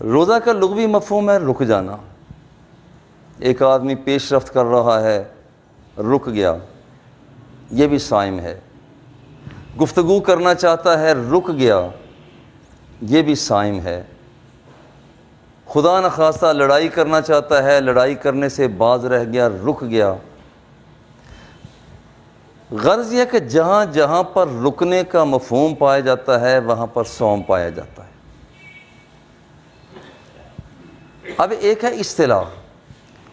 روزہ کا لغوی مفہوم ہے رک جانا. ایک آدمی پیش رفت کر رہا ہے، رک گیا، یہ بھی صائم ہے. گفتگو کرنا چاہتا ہے، رک گیا، یہ بھی صائم ہے. خدا نخواستہ لڑائی کرنا چاہتا ہے، لڑائی کرنے سے باز رہ گیا، رک گیا. غرض یہ کہ جہاں جہاں پر رکنے کا مفہوم پایا جاتا ہے وہاں پر صوم پایا جاتا ہے. اب ایک ہے اصطلاح.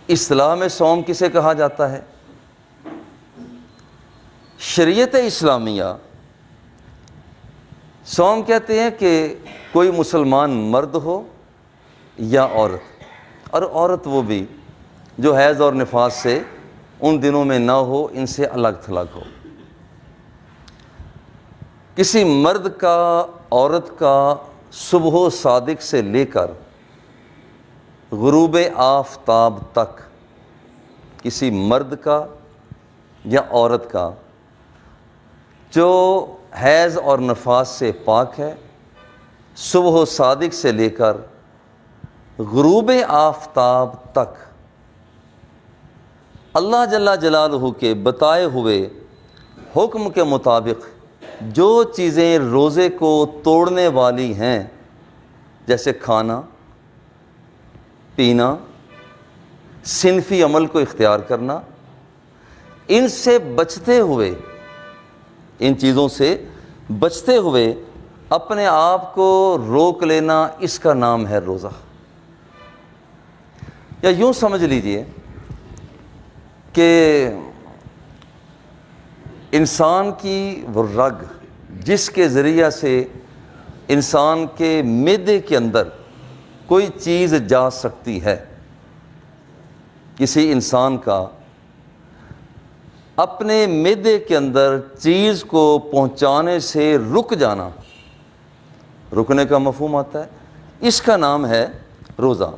اصطلاح میں صوم کسے کہا جاتا ہے؟ شریعت اسلامیہ صوم کہتے ہیں کہ کوئی مسلمان مرد ہو یا عورت، اور عورت وہ بھی جو حیض اور نفاس سے ان دنوں میں نہ ہو، ان سے الگ تھلگ ہو. کسی مرد کا، عورت کا صبح صادق سے لے کر غروب آفتاب تک، کسی مرد کا یا عورت کا جو حیض اور نفاس سے پاک ہے، صبح صادق سے لے کر غروب آفتاب تک اللہ جل جلالہ کے بتائے ہوئے حکم کے مطابق جو چیزیں روزے کو توڑنے والی ہیں، جیسے کھانا پینا، صنفی عمل کو اختیار کرنا، ان سے بچتے ہوئے، ان چیزوں سے بچتے ہوئے اپنے آپ کو روک لینا، اس کا نام ہے روزہ. یا یوں سمجھ لیجئے کہ انسان کی وہ رگ جس کے ذریعہ سے انسان کے معدے کے اندر کوئی چیز جا سکتی ہے، کسی انسان کا اپنے معدے کے اندر چیز کو پہنچانے سے رک جانا، رکنے کا مفہوم آتا ہے، اس کا نام ہے روزہ.